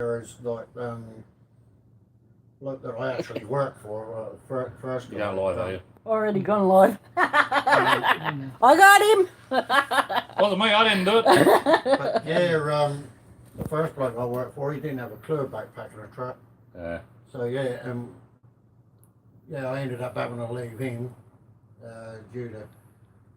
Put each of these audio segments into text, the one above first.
is like look that I actually work for first You guy. don't lie, are you? Already gone live. I got him. Wasn't me, I didn't do it. But yeah, the first bloke I worked for, he didn't have a clue about packing a truck. Yeah. So yeah, yeah, I ended up having to leave him due to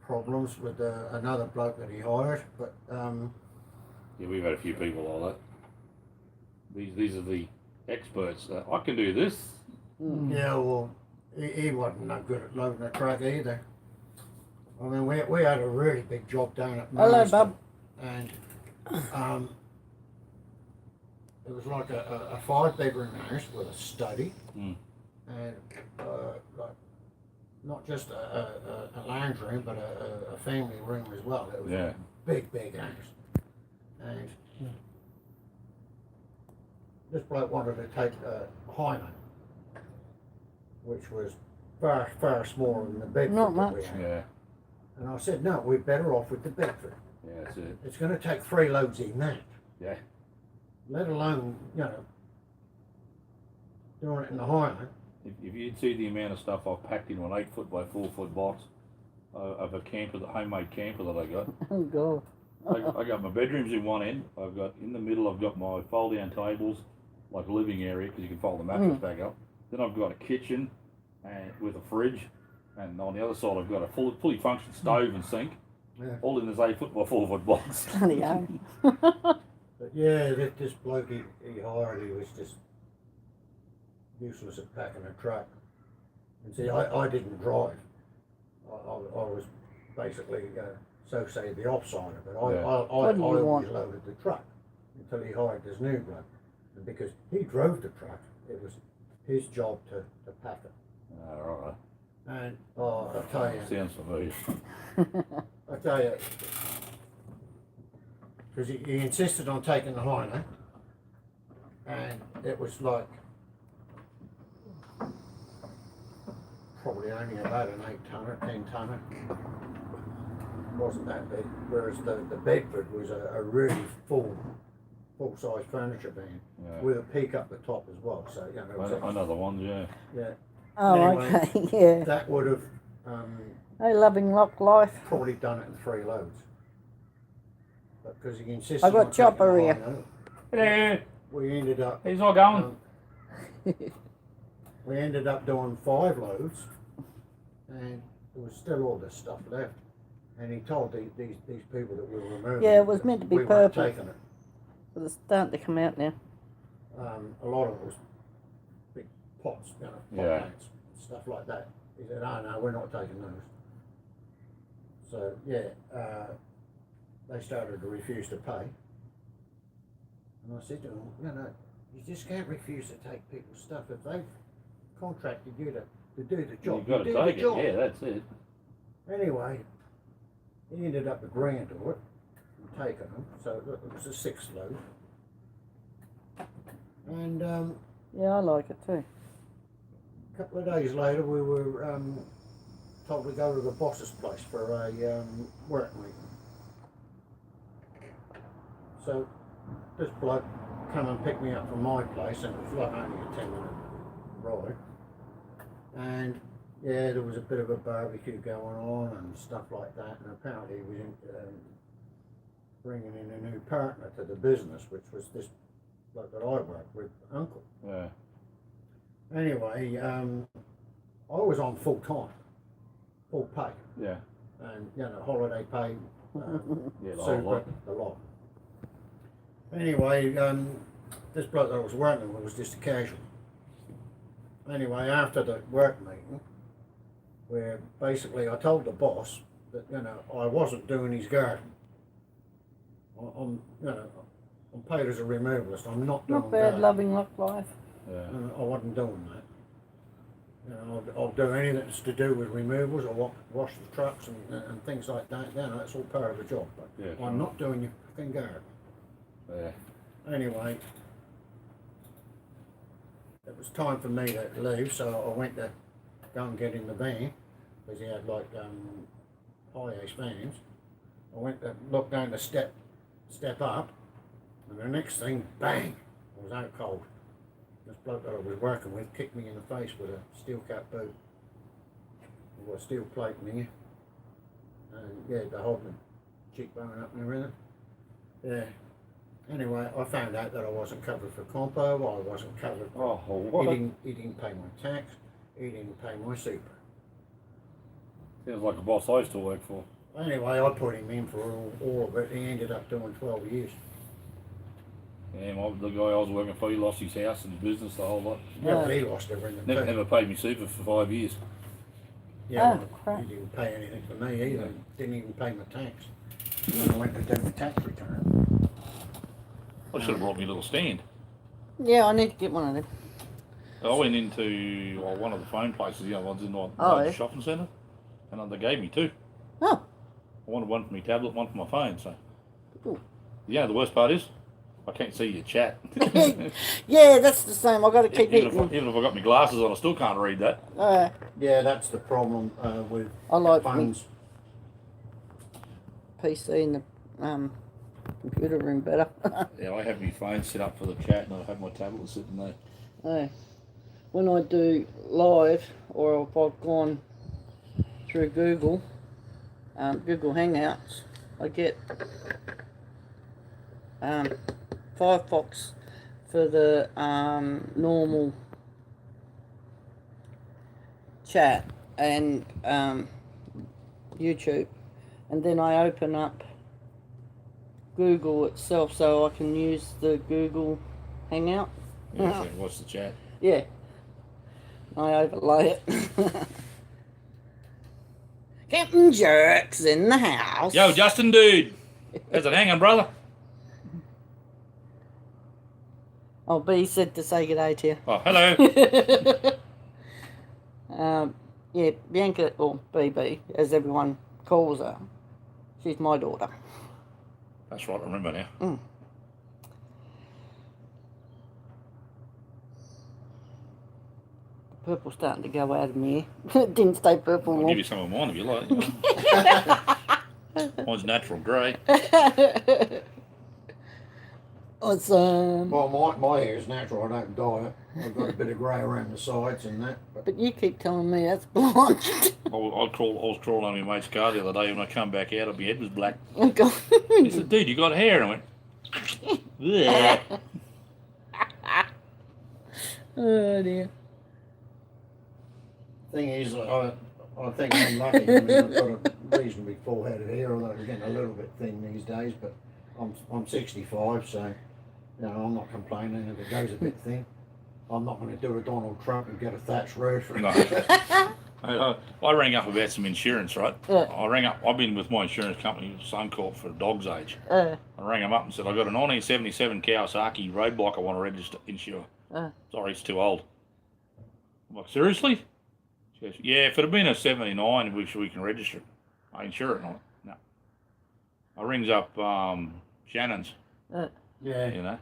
problems with another bloke that he hired. But Yeah, we've had a few people like that. These are the experts. I can do this. yeah, well, he wasn't no good at loading a truck either. I mean, we had a really big job down at Hello, Marsden, Bob. and it was like a 5-bedroom house with a study, and like not just a lounge room, but a family room as well. It was a big house, and this bloke wanted to take a Hyman, which was far smaller than the Bedford Not that we much. had. Yeah. And I said, no, we're better off with the Bedford. Yeah, that's it. It's going to take 3 loads in that. Yeah. Let alone, doing it in the Hyman. If you'd see the amount of stuff I've packed in an 8-foot by 4-foot box of a camper, the homemade camper that I got. Oh God. I got my bedrooms in one end. I've got in the middle. I've got my fold-down tables, like a living area, because you can fold the mattress back up. Then I've got a kitchen and with a fridge, and on the other side I've got a fully functioning stove and sink, all in this 8-foot by 4-foot box. Bloody hell. But yeah, this bloke he hired, he was just useless at packing a truck. And see, I didn't drive. I was basically, so say, the offsider, but I What do you always want? loaded the truck until he hired this new bloke. And because he drove the truck, it was his job to pack it. Alright. And I tell you, Sounds familiar. I tell you, because he insisted on taking the Hyman, and it was like probably only about an 8-tonner, 10-tonner. Wasn't that big. Whereas the Bedford was a really full-size furniture van with a peak up the top as well. So it was Another one, yeah. yeah. Oh, Anyway, okay. Yeah. That would have Hey, loving lock life. probably done it in 3 loads. But because he insisted I got on Chopper taking the here. Hyman, Hello. we ended up He's all going. we ended up doing 5 loads, and there was still all this stuff left. And he told these people that we were removing. Yeah, it was that meant to be we weren't purple. taking it. But it's starting to come out now. A lot of it was big pots, pot plants, stuff like that. He said, "Oh no, we're not taking those." So yeah, they started to refuse to pay. And I said to them, "No, you just can't refuse to take people's stuff if they've contracted you to do the job. You've got to do take the it. job." Yeah, that's it. Anyway, he ended up agreeing to it and taking them. So it was a 6th load. And Yeah, I like it too. a couple of days later, we were told to go to the boss's place for a work meeting. So this bloke come and picked me up from my place, and it was like only a 10-minute ride. And yeah, there was a bit of a barbecue going on and stuff like that. And apparently, he was bringing in a new partner to the business, which was this bloke that I worked with, Uncle. Yeah. Anyway, I was on full time, full pay, Yeah. and holiday pay, Yeah, the whole super, lot. the lot. Anyway, this bloke that I was working with was just a casual. Anyway, after the work meeting, where basically I told the boss that I wasn't doing his garden. I'm paid as a removalist. I'm not doing Not bad, gardening. loving lock life. Yeah. And I wasn't doing that. I'll do anything that's to do with removals. I'll wash the trucks and things like that. That's all part of the job. But Yeah, I'm not doing your fucking garden. Yeah. Anyway, it was time for me to leave, so I went to go and get in the van because he had like high-ace vans. I went to look down the step up, and the next thing, bang! I was out cold. This bloke that I was working with kicked me in the face with a steel cap boot. With a steel plate in here. And yeah, the whole cheekbone up and everything. Yeah. Anyway, I found out that I wasn't covered for compo, I wasn't covered for Oh, what? he didn't pay my tax, he didn't pay my super. Sounds like a boss I used to work for. Anyway, I put him in for all of it, he ended up doing 12 years. Yeah, the guy I was working for, he lost his house and his business, the whole lot. Yeah, but he lost everything too. Never paid me super for 5 years. Yeah, Oh, well, crap. he didn't pay anything for me either, didn't even pay my tax. When I went to do my tax return. I should have brought me a little stand. Yeah, I need to get one of them. I went into one of the phone places, the other ones in the Oh, yeah. shopping centre, and they gave me two. Oh, I wanted one for my tablet, one for my phone. So, Ooh. yeah, the worst part is I can't see your chat. yeah, that's the same. I got to keep even, eating. even if I got my glasses on, I still can't read that. Yeah, that's the problem with I like phones. PC in the computer room better. Yeah, I have my phone set up for the chat, and I have my tablet sitting there. When I do live, or if I've gone through Google Hangouts, I get Firefox for the normal chat and YouTube, and then I open up Google itself so I can use the Google Hangout. Yeah, so watch the chat. Yeah, I overlay it. Captain Jerks in the house. Yo, Justin, dude. How's it hanging, brother? Oh, B said to say good day to you. Oh, hello. Yeah, Bianca, or BB, as everyone calls her, she's my daughter. That's right, I remember now. The purple's starting to go out of me. It didn't stay purple I'll long. give you some of mine if you like. Mine's natural grey. Awesome. Well, my hair is natural, I don't dye it. I've got a bit of grey around the sides and that. But you keep telling me that's blonde. I was crawling on my mate's car the other day. When I come back out, my head was black. Oh, God. He said, dude, you got hair. And I went, yeah. Oh, dear. Thing is, I think I'm lucky. I mean, I've got a reasonably full head of hair, although it's getting a little bit thin these days. But I'm 65, so you know I'm not complaining if it goes a bit thin. I'm not going to do a Donald Trump and get a thatched roof. No. I rang up about some insurance, right? Yeah. I've been with my insurance company, Suncorp, for a dog's age. Uh, I rang them up and said, I got a 1977 Kawasaki road bike I want to register, insure. uh, Sorry, it's too old. I'm like, seriously? She goes, yeah, if it had been a 79, we can register it. I insure it. And I'm like, no. I rings up Shannon's, Yeah. you know.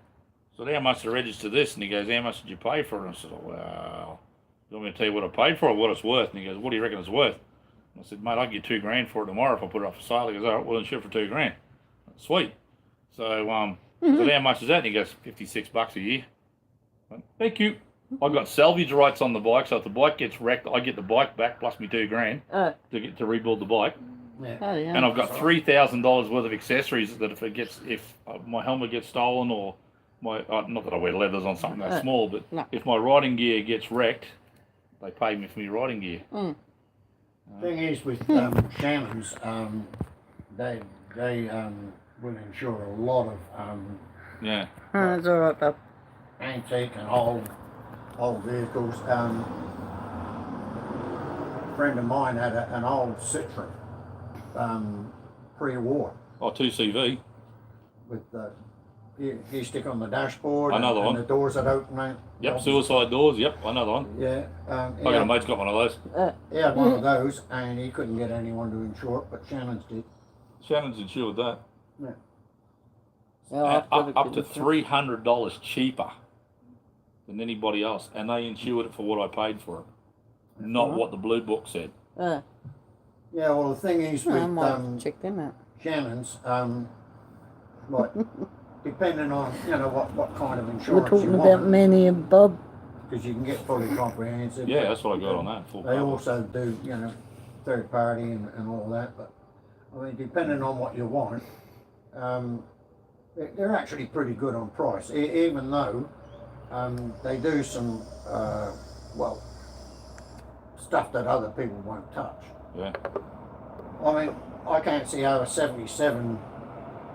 So how much to register this? And he goes, how much did you pay for it? And I said, oh, well, you want me to tell you what I paid for it or what it's worth? And he goes, what do you reckon it's worth? And I said, mate, I'll get $2,000 for it tomorrow if I put it up for sale. He goes, all right, well, insure it for $2,000. Sweet. So, so how much is that? And he goes, $56 a year. I went, thank you. I got salvage rights on the bike, so if the bike gets wrecked, I get the bike back plus me $2,000 to rebuild the bike. Yeah. oh, yeah. And I've got $3,000 worth of accessories that if my helmet gets stolen or my not that I wear leathers on something that small, but No. if my riding gear gets wrecked, they pay me for my riding gear. Thing is with Shannon's, they will insure a lot of Yeah. Oh, it's all right, Bob. antique and old vehicles. A friend of mine had an old Citroen pre-war Oh, 2CV. with the you stick on the dashboard Another and one. the doors that open out. Yep, suicide doors. Yep, another one. Yeah, I got a mate's got one of those. he had one of those and he couldn't get anyone to insure it, but Shannon's did. Shannon's insured that. Yeah. Well, I've got a Up to good- $300 cheaper than anybody else, and they insured it for what I paid for it, not right. what the blue book said. Yeah, well the thing is I with might check them out. Shannon's, like depending on, you know, what kind of We're insurance talking you about want, Manny and Bob. because you can get fully comprehensive. Yeah, but that's what I got on that. Full They cover. also do, you know, third party and all that, but, I mean, depending on what you want, they're actually pretty good on price, even though, they do some, well, stuff that other people won't touch. Yeah. I mean, I can't see how a 77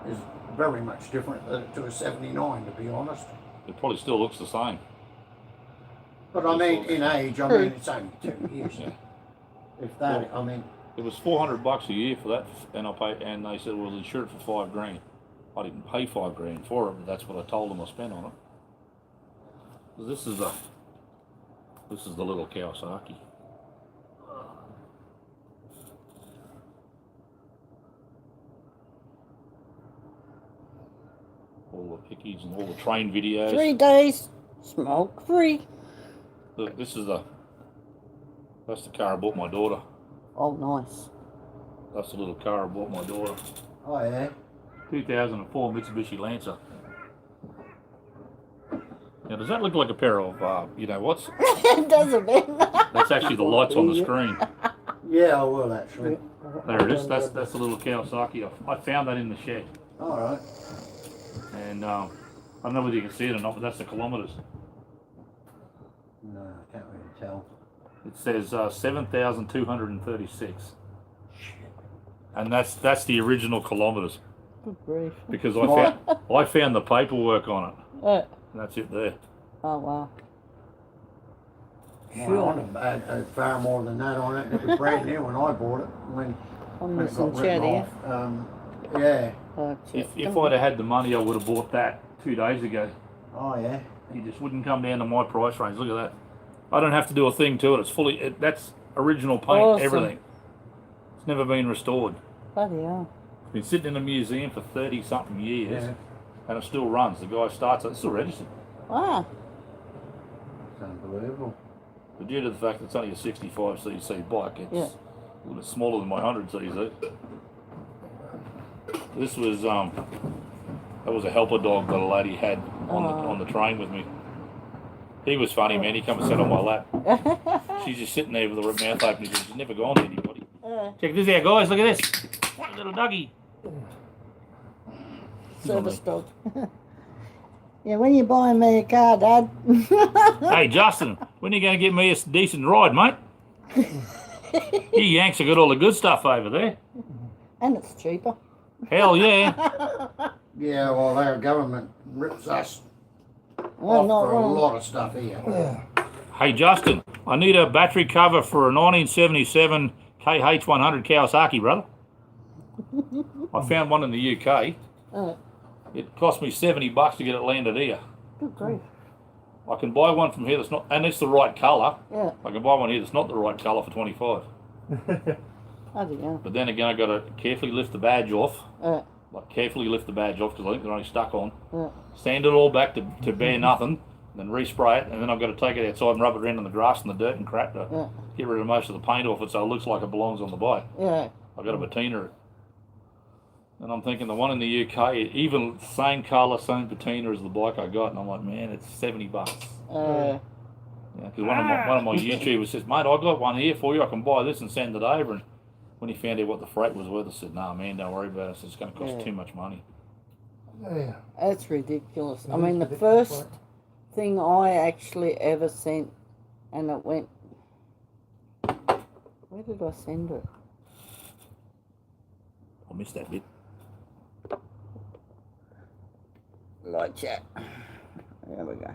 is very much different to a 79, to be honest. It probably still looks the same. But I mean, in age, I mean, it's only 2 years. Yeah. If that, I mean, It was $400 a year for that, and and they said, well, insured for $5,000. I didn't pay $5,000 for it, but that's what I told them I spent on it. This is the little Kawasaki. All the pickies and all the train videos. 3 days, smoke free. Look, that's the car I bought my daughter. Oh, nice. That's the little car I bought my daughter. oh yeah. 2004 Mitsubishi Lancer. Now, does that look like a pair of, you know what's? It does a bit. That's actually the lights on the screen. Yeah, I will actually. There it is. That's the little Kawasaki. I found that in the shed, Alright. and I don't know whether you can see it or not, but that's the kilometers. No, I can't really tell. It says 7,236, and that's the original kilometers, Good grief. because I found the paperwork on it. And that's it there. Oh, wow. Well, on had far more than that on it. It was brand new when I bought it. When I'm it missing got written Chatty. off. Yeah. Oh, If I'd have had the money, I would have bought that 2 days ago. Oh yeah. You just wouldn't come down to my price range. Look at that. I don't have to do a thing to it. It's fully. That's original paint. Awesome. Everything. It's never been restored. Bloody hell. It's been sitting in a museum for 30-something years, Yeah. and it still runs. The guy starts it. It's still registered. Wow. It's unbelievable. But due to the fact that it's only a 65cc bike, it's Yeah. a little bit smaller than my 100cc. This was that was a helper dog that a lady had on the train with me. He was funny, man. He come and sat on my lap. She's just sitting there with her mouth open. She's never gone to anybody. Check this out, guys. Look at this. Little doggy. Service dog. Yeah, when you buying me a car, Dad? Hey, Justin, when are you going to get me a decent ride, mate? You Yanks have got all the good stuff over there. And it's cheaper. Hell yeah. Yeah, well, our government rips us Well, off not for a wrong. lot of stuff here. Hey, Justin, I need a battery cover for a 1977 KH100 Kawasaki, brother. I found one in the UK. It cost me $70 to get it landed here. Good grief. I can buy one from here that's not, and it's the right colour. Yeah. I can buy one here that's not the right colour for 25. Bloody hell. But then again, I got to carefully lift the badge off. Like carefully lift the badge off because I think they're only stuck on. Sand it all back to bare nothing, then respray it, and then I've got to take it outside and rub it around in the grass and the dirt and crap to get rid of most of the paint off it so it looks like it belongs on the bike. Yeah. I've got to patina it. And I'm thinking the one in the UK, even same colour, same patina as the bike I got, and I'm like, man, it's $70. Yeah, because one of my YouTubers says, mate, I got one here for you. I can buy this and send it over. And when he found out what the freight was worth, I said, nah, man, don't worry about it. It's going to cost too much money. Yeah. That's ridiculous. It I is mean, the ridiculous, first thing I actually ever sent, and it went. Where did I send it? I missed that bit. Light chat. There we go.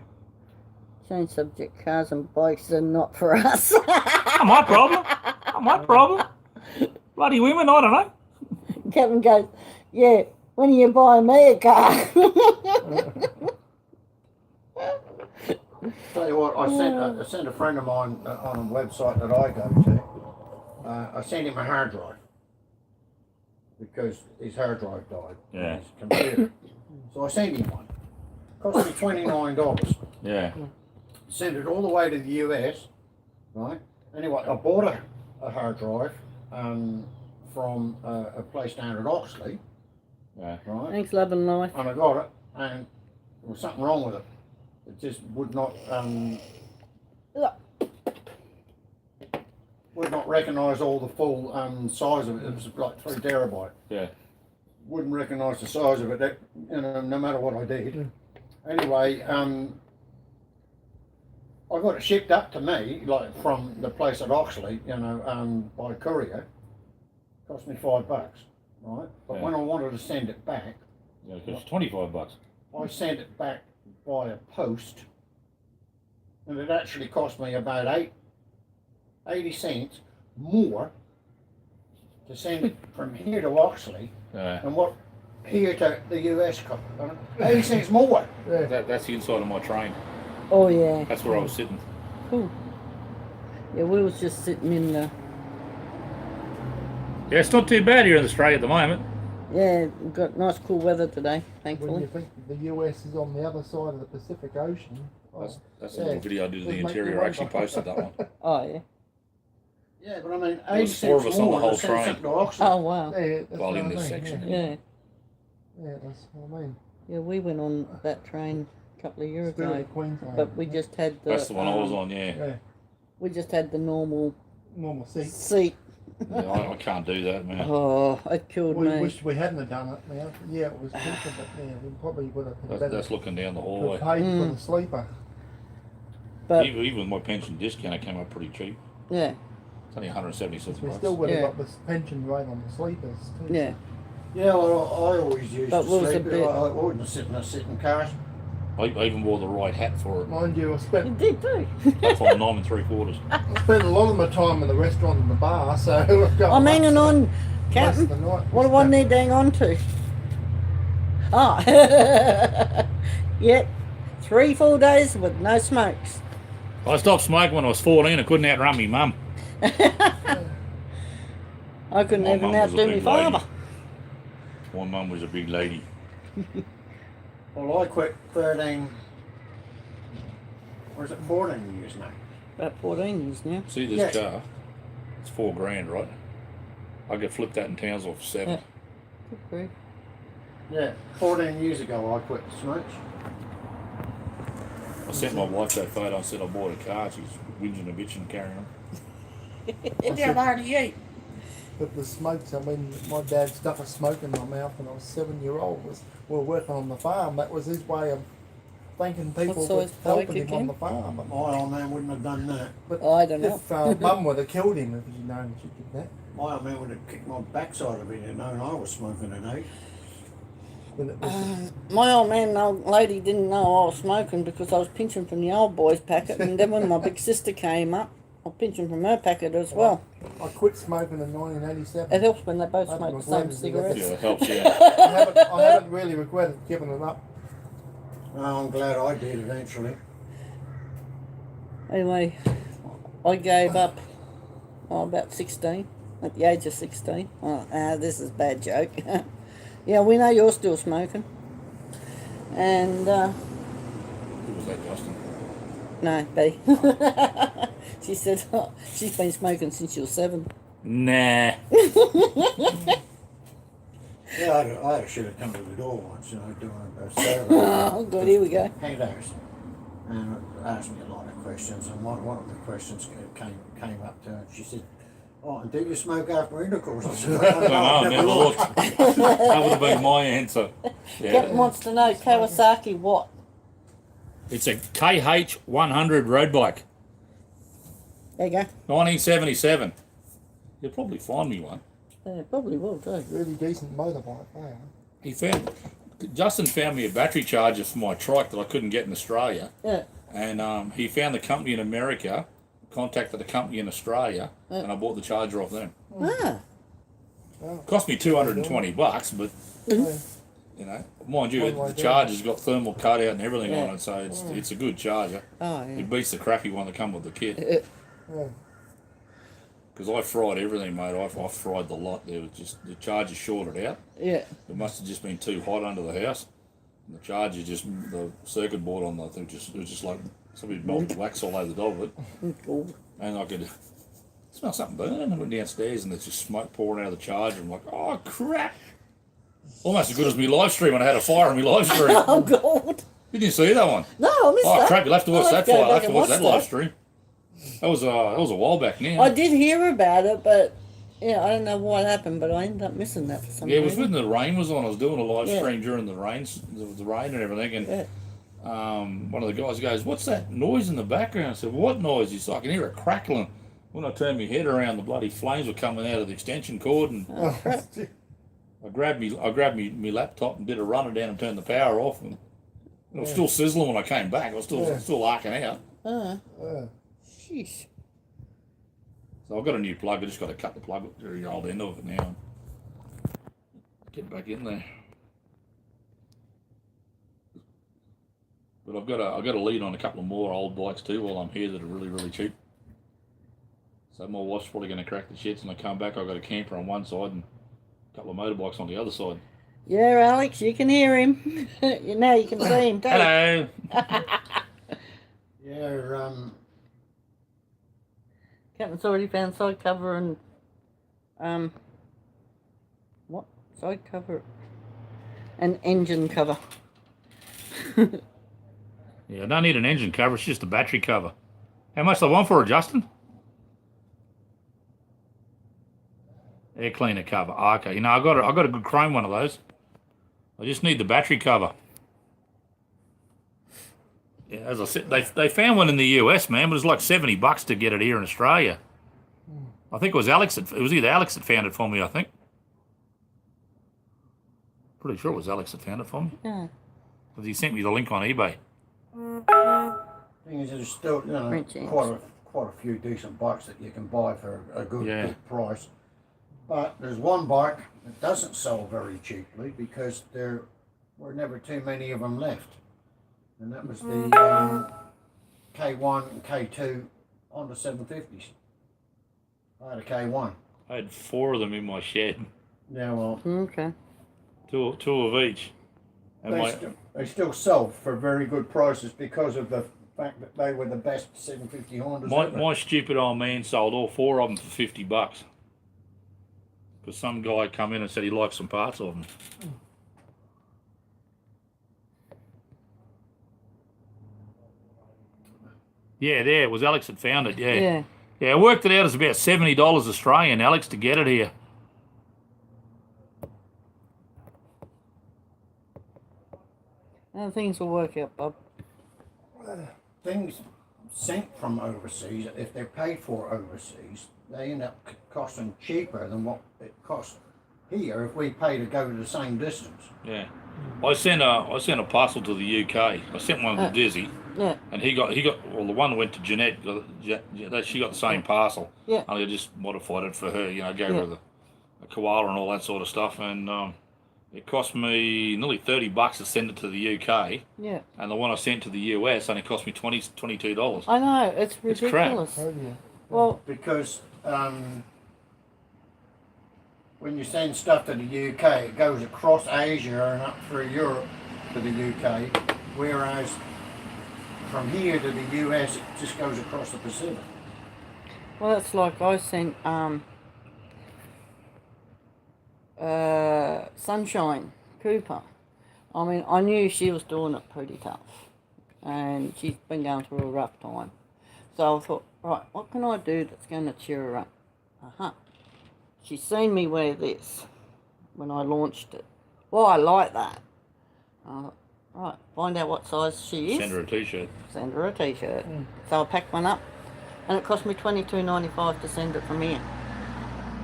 Change subject. Cars and bikes are not for us. Not my problem. Not my problem. Bloody women, I don't know. Kevin goes, yeah, when are you buying me a car? Tell you what, I sent a friend of mine on a website that I go to. I sent him a hard drive because his hard drive died. Yeah. On his computer. So I sent him one. Cost me $29. Yeah. Sent it all the way to the US, right? Anyway, I bought a hard drive from a place down at Oxley, Yeah. right? Thanks, love and life. And I got it, and there was something wrong with it. It just would not recognise all the full size of it. It was like 3 terabyte. Yeah. Wouldn't recognise the size of it, that, you know, no matter what I did. Anyway, I got it shipped up to me, like from the place at Oxley, you know, by courier. Cost me $5, right? But Yeah. when I wanted to send it back, Yeah, it costs $25. I sent it back via post, and it actually cost me about 80 cents more to send it from here to Oxley Yeah. than what here to the US cost. 80 cents more. That's the inside of my train. Oh yeah. That's where I was sitting. Cool. Yeah, we was just sitting in the. Yeah, it's not too bad here in Australia at the moment. Yeah, we've got nice cool weather today, When thankfully. you think the US is on the other side of the Pacific Ocean. That's a Yeah. little video I did of the Just make interior. you I actually wonder. posted that one. Oh yeah. Yeah, but I mean, There 80 was 4 of cents us on the more whole to send train. something to Oxley. Oh wow. Yeah, that's Well, what in I this mean, section. Yeah. Yeah, that's what I mean. Yeah, we went on that train a couple of years Spirit ago, of Queensland. but we just had the. That's the one I was on, yeah. Yeah, We just had the normal normal seats. seat. Yeah, I can't do that, man. Oh, it killed We me. wish we hadn't have done it now. Yeah, it was cheaper, but yeah, we probably would have been better That's looking down the to hallway. have paid for Mm. the sleeper. But Even with my pension discount, it came up pretty cheap. yeah, It's only 177 We bucks. still would have Yeah. got the pension rate on the sleepers too. yeah. Yeah, well, I always used But to what was sleep. the bit- I wouldn't sit in a sitting cars. I even wore the right hat for it. Mind you, I You spent did too. Platform 9 3/4. I spent a lot of my time in the restaurant and the bar, so I've got I'm hanging on, most of Captain. the night. What do I need to hang on to? Ah, yep. 3 full days with no smokes. I stopped smoking when I was 14. I couldn't outrun me mum. I couldn't My even mum was a outdo my big father. lady. My mum was a big lady. Well, I quit 13, or is it 14 years now? About 14 years now. See this Yes. car? It's $4,000, right? I get flipped that in Townsville for 7. Yeah. Good grief. Yeah, 14 years ago I quit the smokes. I sent my wife that photo and said I bought a car. She's whinging a bitch and carrying on. It's down 98. But the smokes, I mean, my dad stuck a smoke in my mouth when I was 7-year-old. We were working on the farm. That was his way of thanking people What's for always helping like him on again? the farm. My old man wouldn't have done that. But I don't know. if Mum would have killed him if he'd known she did that. My old man would have kicked my backside if he'd known I was smoking at 8. But it was, My old man and old lady didn't know I was smoking because I was pinching from the old boy's packet, and then when my big sister came up, I was pinching from her packet as well. I quit smoking in 1987. It helps when they both I smoke the was same glad to do that. cigarettes. Yeah, it helps, yeah. I haven't really regretted giving it up. Oh, I'm glad I did eventually. Anyway, I gave up about 16, at the age of 16. This is a bad joke. Yeah, we know you're still smoking. And, Who was that, Justin? no, B. She said she's been smoking since she was 7. Nah. Yeah, I had a shit come to the door once, you know, doing a survey. Oh, good, here we go. Handouts. And it asked me a lot of questions, and one of the questions came up to her, and she said, "Oh, and do you smoke after intercourse?" I said, I "No, never looked. That would have been my answer. Captain Yeah. wants to know Kawasaki what? It's a KH 100 road bike. There you go. 1977. You'll probably find me one. Yeah, probably will too. Really decent motorbike there. Justin found me a battery charger for my trike that I couldn't get in Australia. Yeah. And he found the company in America, contacted the company in Australia, and I bought the charger off them. Ah. Cost me $220, but Yeah. you know, mind you, One way the down. charger's got thermal cutout and everything Yeah. on it, so it's a good charger. Oh, yeah. It beats the crappy one that come with the kit. Yeah. Because I fried everything, mate. I fried the lot. There was just the charger shorted out. Yeah. It must have just been too hot under the house. And the charger the circuit board on the thing it was just like somebody melted wax all over the top of it. Cool. And I could smell something burning. I went downstairs and there's just smoke pouring out of the charger. I'm like, oh crap! Almost as good as my live stream when I had a fire on my live stream. Oh God. Didn't you see that one? No, I missed Oh that. crap! You'll have to watch I'll that have to go fire. I'll back have to and watch watch that live that. stream. That was a while back now. I did hear about it, but yeah, I don't know what happened, but I ended up missing that for some Yeah, it was reason. when the rain was on. I was doing a live Yeah. stream during the rain, the rain and everything, and Yeah. one of the guys goes, "What's that noise in the background?" I said, "What noise?" He said, "I can hear it crackling." When I turned my head around, the bloody flames were coming out of the extension cord, and Oh, crap. I grabbed me laptop and did a runner down and turned the power off, and it was still sizzling when I came back. I was still arcing out. Sheesh. So I've got a new plug. I just got to cut the plug to the old end of it now and get back in there. But I've got a lead on a couple of more old bikes too while I'm here that are really, really cheap. So my wife's probably going to crack the shits, and I come back. I've got a camper on one side and a couple of motorbikes on the other side. Yeah, Alex, you can hear him. Now you can see him too. Hello. Yeah, Captain's already found side cover and what? Side cover and engine cover. Yeah, I don't need an engine cover. It's just a battery cover. How much do I want for it, Justin? Air cleaner cover. Oh, okay. You know, I got a good chrome one of those. I just need the battery cover. Yeah, as I said, they found one in the US, man, but it was like $70 to get it here in Australia. I think it was Alex. It was either Alex that found it for me. I think. Pretty sure it was Alex that found it for me. Yeah. Because he sent me the link on eBay. thing is, there's still, you know, French ants. quite a few decent bikes that you can buy for a good, Yeah. good price. But there's one bike that doesn't sell very cheaply because there were never too many of them left, and that was the K1 and K2 Honda 750s. I had a K1. I had 4 of them in my shed, Yeah, well, Okay. two of each. And they still sell for very good prices because of the fact that they were the best 750 Hondas ever. my stupid old man sold all 4 of them for $50. Because some guy come in and said he liked some parts of them. Yeah, there it was Alex that found it. Yeah, Yeah. yeah. I worked it out as about $70 Australian, Alex, to get it here. And things will work out, Bob. Things sent from overseas, if they're paid for overseas, they end up costing cheaper than what it costs here if we pay to go to the same distance. Yeah, I sent a parcel to the UK. I sent one to Dizzy, Yeah. and he got well. The one went to Jeanette. She got the same parcel. Yeah. Only I just modified it for her. You know, gave Yeah. her a koala and all that sort of stuff, and it cost me nearly $30 to send it to the UK, Yeah. and the one I sent to the US only cost me $22. I know, it's It's crap. ridiculous. Oh, yeah. Well, Because when you send stuff to the UK, it goes across Asia and up through Europe to the UK, whereas from here to the US, it just goes across the Pacific. well, it's like I sent Sunshine Cooper. I mean, I knew she was doing it pretty tough, and she's been going through a rough time. So I thought, right, what can I do that's going to cheer her up? She's seen me wear this when I launched it. Well, I like that. Right, find out what size she is. Send her a T-shirt. Send her a T-shirt. So I packed one up, and it cost me $22.95 to send it from here.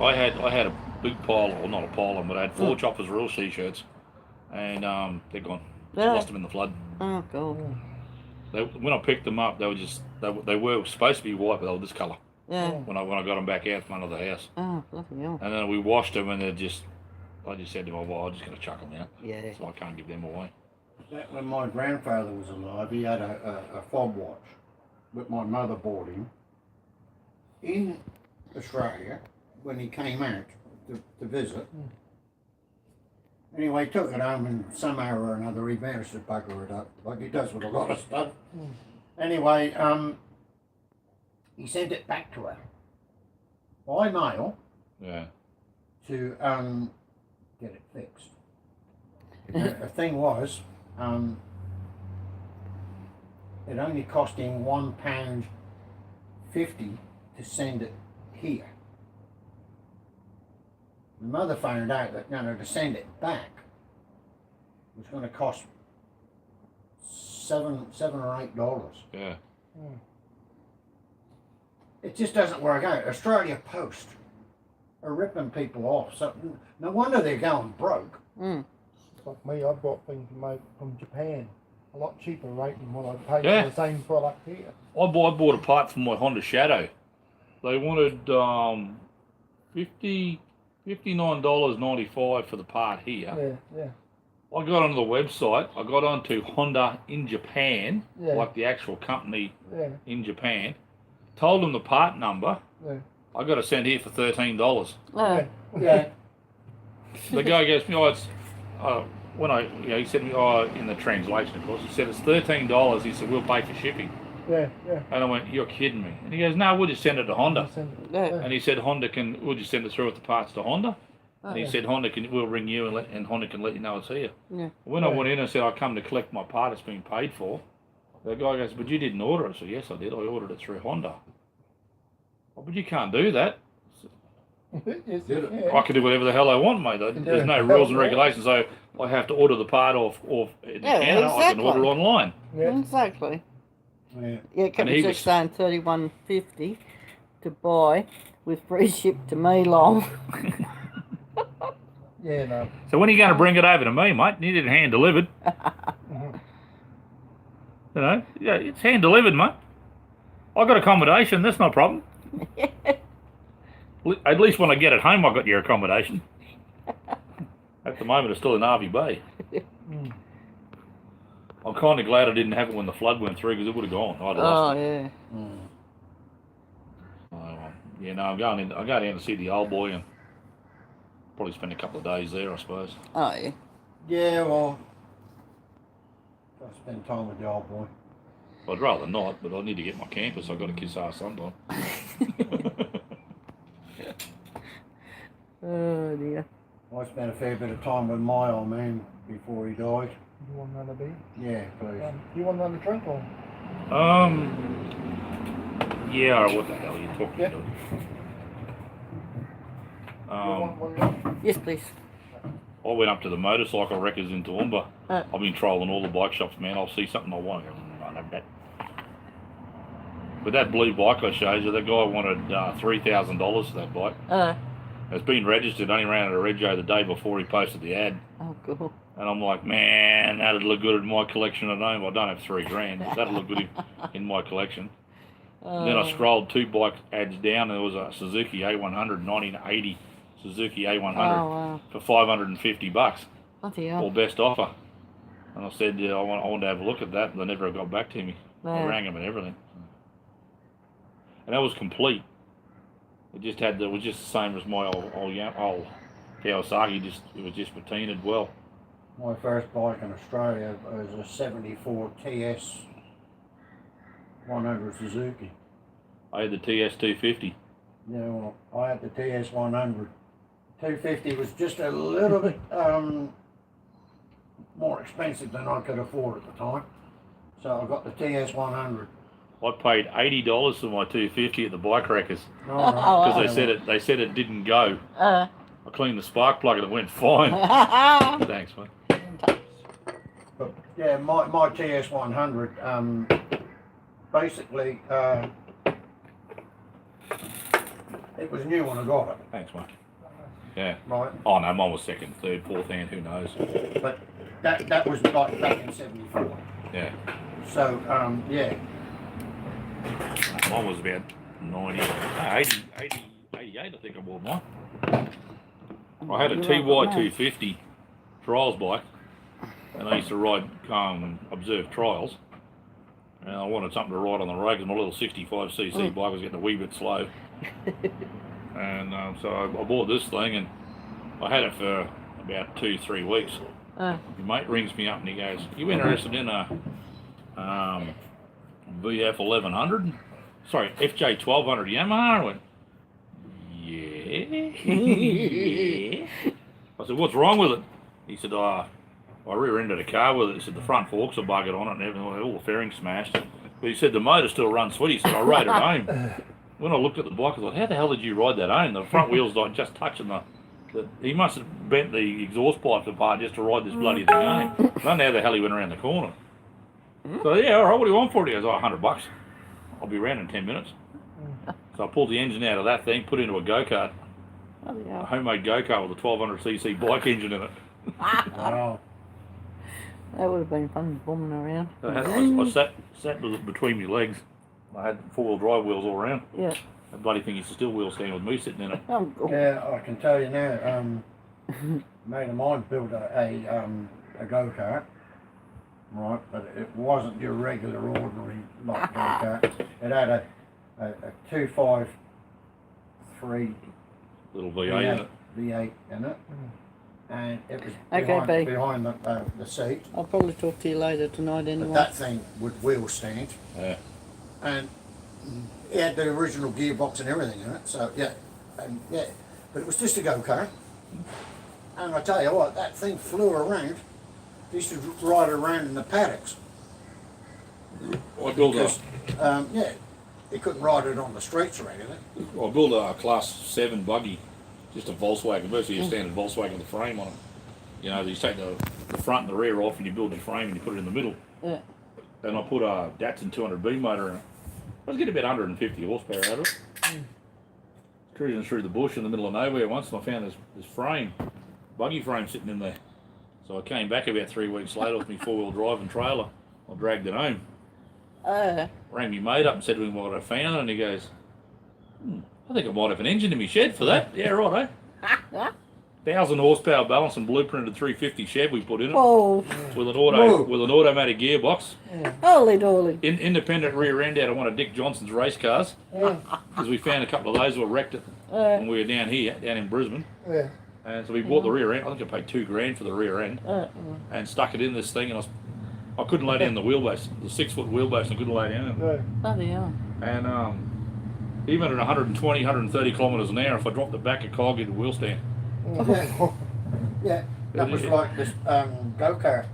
I had a big pile, or not a pile, but I had 4 Choppers Real T-shirts, and they're gone. Yeah. Lost them in the flood. Oh God. When I picked them up, they were just they were supposed to be white, but they were this colour. Yeah. When I got them back out from under the house, Oh, bloody hell. and then we washed them, and I just said to my wife, I'm just going to chuck them out, Yeah. so I can't give them away. That when my grandfather was alive, he had a fob watch that my mother bought him in Australia when he came out to visit. Anyway, he took it home and somehow or another he managed to bugger it up, like he does with a lot of stuff. Anyway, he sent it back to her by mail Yeah. to get it fixed. The thing was, it only cost him £1.50 to send it here. The mother found out that to send it back was going to cost $7 or $8. Yeah. It just doesn't work out. Australia Post are ripping people off. So no wonder they're going broke. Mm. Like me, I bought things from Japan, a lot cheaper rate than what I paid Yeah. for the same product here. I bought a part for my Honda Shadow. They wanted $59.95 for the part here. Yeah, yeah, I got onto the website. I got onto Honda in Japan, Yeah. like the actual company yeah, in Japan. Told them the part number. yeah. I got it sent here for $13. Yeah. The guy goes, it's when he said to me, in the translation, of course, he said it's $13. He said we'll pay for shipping, Yeah, yeah. and I went, you're kidding me. And he goes, no, we'll just send it to Honda. Yeah. And he said we'll just send it through with the parts to Honda. And he said we'll ring you and Honda can let you know it's here. Yeah. When I went in and said I come to collect my part, it's been paid for. The guy goes, but you didn't order it. I said, yes, I did. I ordered it through Honda. Oh, but you can't do that. Yes, Did it? yeah. I can do whatever the hell I want, mate. There's no rules and regulations, so I have to order the part off in Yeah, Canada. I can exactly. order online. Yeah. Exactly. Yeah. Yeah, And Captain he just was- saying $31.50 to buy with free ship to me long. Yeah, no. So when are you going to bring it over to me, mate? You need it hand delivered. Yeah, it's hand delivered, mate. I got accommodation. That's no problem. At least when I get it home, I got your accommodation. At the moment, it's still in Harvey Bay. I'm kind of glad I didn't have it when the flood went through because it would have gone. I'd have lost it. Yeah. I'm going in. I go down to see the old boy and probably spend a couple of days there, I suppose. Oh, yeah. Yeah, well, gotta spend time with the old boy. I'd rather not, but I need to get my campus. I've got to kiss ass sometime. Oh, dear. I spent a fair bit of time with my old man before he died. You want another beer? Yeah, please. You want another drink or? Yeah, what the hell are you talking Yeah. about? You want one more? Yes, please. I went up to the motorcycle wreckers in Toowoomba. Uh. I've been trolling all the bike shops, man. I'll see something I want. I have that. But that blue bike I showed you, that guy wanted $3,000 for that bike. It's been registered, only ran out of Rego the day before he posted the ad. Oh, cool. And I'm like, man, that'd look good in my collection at home. I don't have $3,000, but that'd look good in my collection. And then I scrolled 2 bike ads down, and there was a Suzuki A100, 1980 Suzuki A100 Oh, wow. for $550, Bloody or hell. best offer. And I said, yeah, I want to have a look at that, and they never got back to me. I Yeah. rang them and everything. And that was complete. It was just the same as my old Kawasaki. It was just patinaed well. My first bike in Australia was a 74 TS 100 Suzuki. I had the TS 250. Yeah, well, I had the TS 100. 250 was just a little bit more expensive than I could afford at the time. So I got the TS 100. I paid $80 for my 250 at the bike wreckers Oh, because they said it didn't go. I cleaned the spark plug and it went fine. Thanks, mate. But yeah, my TS 100, basically, it was new when I got it, Thanks, mate. Yeah. right? Oh no, mine was second, third, fourth hand. Who knows? But that was like back in 74. Yeah. So, yeah. Mine was about 90, 88, I think I bought mine. I had a You TY like that, 250 trials bike, and I used to ride, observe trials. And I wanted something to ride on the road because my little 65cc bike was getting a wee bit slow. And so I bought this thing, and I had it for about 2-3 weeks. My mate rings me up and he goes, "You interested in a VF 1100? Sorry, FJ 1200 Yamaha?" I went, "Yeah." Yeah. I said, "What's wrong with it?" He said, I rear-ended a car with it. He said the front forks are buggered on it and everything, all the fairings smashed. But he said the motor still runs sweet. He said, I rode it home. When I looked at the bike, I thought, how the hell did you ride that home? The front wheels like just touching the he must have bent the exhaust pipes apart just to ride this bloody thing home. I don't know how the hell he went around the corner. So yeah, all right, what do you want for it? He goes, oh, $100. I'll be around in 10 minutes. So I pulled the engine out of that thing, put it into a go-kart, Oh, a yeah. homemade go-kart with a 1200cc bike engine in it. Oh, That would have been fun bombing around. I sat with it between my legs. I had four-wheel drive wheels all around. Yeah. That bloody thing used to still wheel stand with me sitting in it. Oh, God. yeah, I can tell you now, mate of mine built a go-kart, right, but it wasn't your regular ordinary like go-kart. It had a 253 Little V8 in it. V8 in it, and it was Okay, behind the seat. I'll probably talk to you later tonight But anyway. that thing would wheel stand, Yeah. and it had the original gearbox and everything in it. So yeah, but it was just a go-kart. And I tell you what, that thing flew around. They used to ride it around in the paddocks I built because they couldn't ride it on the streets or anything. a class 7 buggy, just a Volkswagen, basically a standard Volkswagen with a frame on it. You know, you take the front and the rear off and you build the frame and you put it in the middle. Yeah. And I put a Datsun 200B motor in it. I was getting about 150 horsepower out of it. Cruising through the bush in the middle of nowhere once, and I found this frame, buggy frame sitting in there. So I came back about 3 weeks later with my 4-wheel drive and trailer. I dragged it home. Rang my mate up and said to him what I found, and he goes, I think I might have an engine in my shed for that. Yeah, right, eh? 1,000 horsepower balance and blueprinted 350 shed we put in it Oh, with an Whoa. automatic gearbox. holy dolly. Independent rear end out of one of Dick Johnson's race cars, because we found a couple of those that were wrecked when we were down here, down in Brisbane. Yeah. And so we bought the rear end. I think I paid $2,000 for the rear end, and stuck it in this thing. And I couldn't lay down the wheelbase, the 6-foot wheelbase. I couldn't lay down it. Yeah. Bloody hell. And even at 120, 130 kilometres an hour, if I dropped the back of cog into wheel stand. Yeah, that was like this go-kart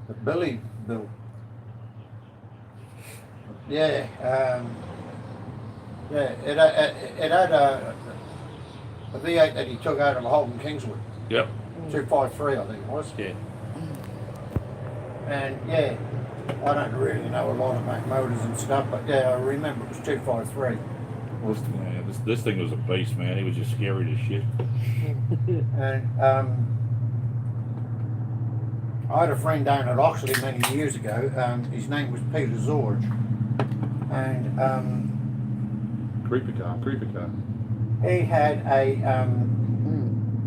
that Billy built. Yeah, it had a V8 that he took out of a Holden Kingswood, Yep. 253 I think it was. Yeah. And yeah, I don't really know a lot about motors and stuff, but yeah, I remember it was 253. This thing was a beast, man. He was just scary as shit. And I had a friend down at Oxley many years ago. His name was Peter Zorge, and Creeper car. he had a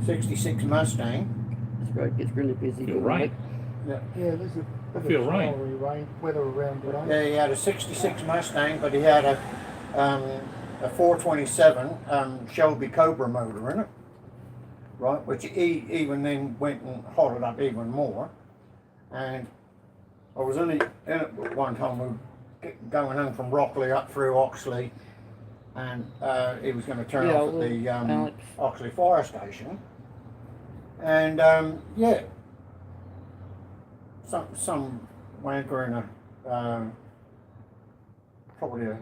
66 Mustang. This road gets really busy. Feel right. Yeah, Yeah, there's a feel rain. rain, weather around today. yeah, he had a 66 Mustang, but he had a 427 Shelby Cobra motor in it, right? Which he even then went and hotted up even more. And I was only in it one time. We were going home from Rockley up through Oxley, and he was going to turn Yeah, off at the Alex. Oxley Fire Station. And yeah, some wanker in a probably a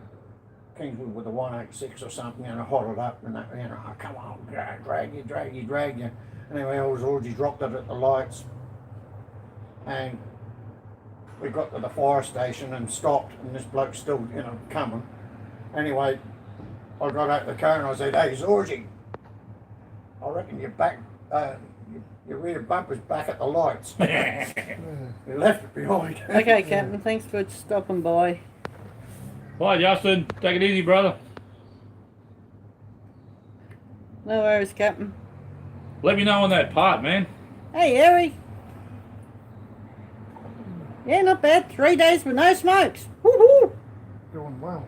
Kingswood with a 186 or something, and I hotted up, and that, you know, oh, come on, drag you. Anyway, I was already dropped it at the lights, and we got to the fire station and stopped, and this bloke's still, you know, coming. Anyway, I got out of the car and I said, hey, Zorgie, I reckon your back, your rear bumper's back at the lights. You left it behind. Okay, Captain, thanks for stopping by. Bye, Justin. Take it easy, brother. No worries, Captain. Let me know on that part, man. Hey, Harry. Yeah, not bad. 3 days with no smokes. Woohoo! Doing well.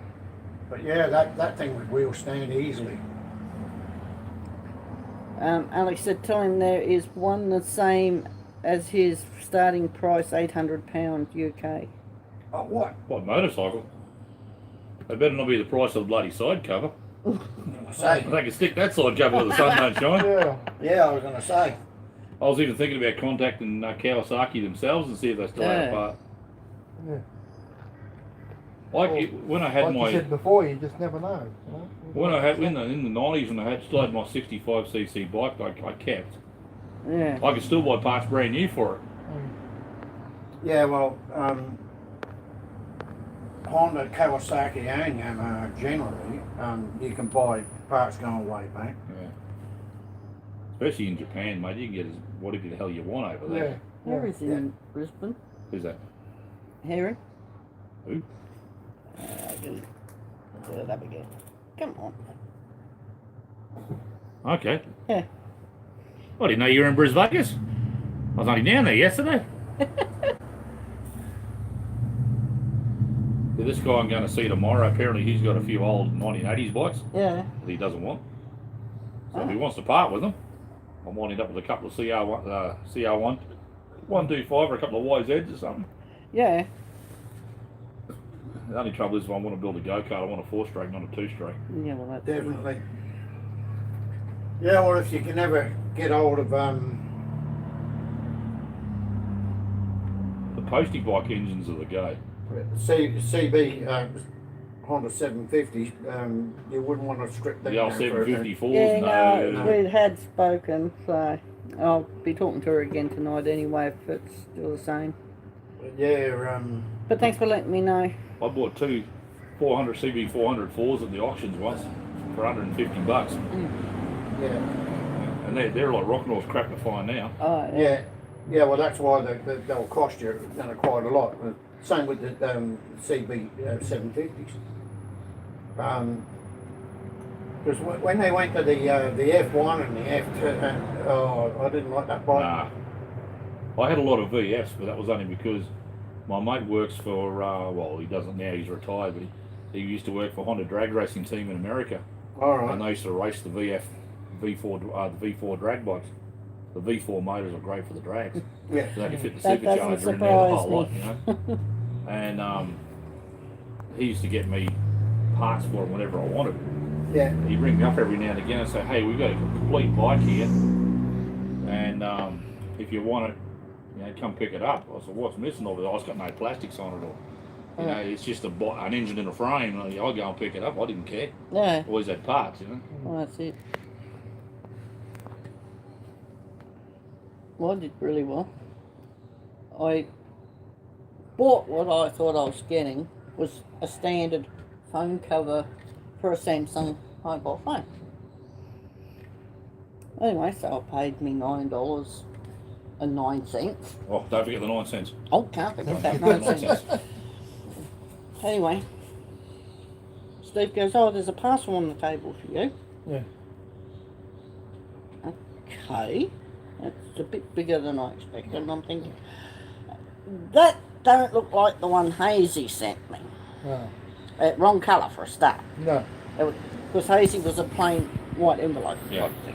But yeah, that thing would wheel stand easily. Alex said, tell him there is one the same as his starting price, £800 UK. Oh, what? What, motorcycle? They better not be the price of the bloody side cover. Say, They can stick that side cover where the sun don't shine. Yeah. yeah, I was going to say. I was even thinking about contacting Kawasaki themselves and see if they still had a Yeah. part. Yeah. Like Well, when I had Like my you said before, you just never know. You know? when I had in the 90s when I had still had my 65cc bike, I kept. Yeah. I could still buy parts brand new for it. Yeah, well, Honda, Kawasaki, and Yamaha generally, you can buy parts going way back. Yeah. Especially in Japan, mate, you can get whatever the hell you want over Yeah. there. Harry's Yeah. in Brisbane. Who's that? Harry? Who? Good. Do it up again. Come on. Okay. Yeah. I didn't know you were in Brisbane Vegas. I was only down there yesterday. Yeah, this guy I'm going to see tomorrow, apparently he's got a few old 1980s bikes Yeah. that he doesn't want. So if he Oh. wants to part with them, I might end up with a couple of CR1, 125 or a couple of YZs or something. Yeah. The only trouble is if I want to build a go-kart, I want a 4-stroke, not a 2-stroke. Yeah, well, that's Definitely. Yeah, well, if you can ever get hold of The postie bike engines are the go. CB Honda 750s, you wouldn't want to strip them The old down for a- 754s, Yeah, no. no, we had spoken, so I'll be talking to her again tonight anyway if it's still the same. Yeah, But thanks for letting me know. I bought two 400 CB404s at the auctions once for $150, yeah, and they're like rock and roll's crap to find now. Oh, yeah, yeah. Well, that's why they'll cost you quite a lot. Same with the CB 750s. Because when they went to the F1 and the F2, I didn't like that bike. Nah. I had a lot of VFs, but that was only because my mate works for, well, he doesn't now, he's retired, but he used to work for Honda Drag Racing Team in America. All And right. they used to race the V4 drag bikes. The V4 motors are great for the drags. Yeah. So they can fit the That doesn't supercharger in there the whole surprise lot, me. you know. And he used to get me parts for them whenever I wanted. Yeah. He'd ring me up every now and again and say, "Hey, we've got a complete bike here, and if you want it, you know, come pick it up." I said, "What's missing of it?" "Oh, it's got no plastics on it, or you know, it's just an engine and a frame." I'll go and pick it up. I didn't care. yeah. Always had parts, you know. Well, that's it. Well, I did really well. I bought what I thought I was getting was a standard phone cover for a Samsung mobile phone. Anyway, so I paid me $9.09. Oh, don't forget the 9 cents. Oh, can't forget that 9 9 cents. cents. Anyway, Steve goes, "Oh, there's a parcel on the table for you." Yeah. Okay, that's a bit bigger than I expected, and I'm thinking, that don't look like the one Hazy sent me. No. Wrong colour for a start. No. Because Hazy was a plain white envelope. Yeah. type thing.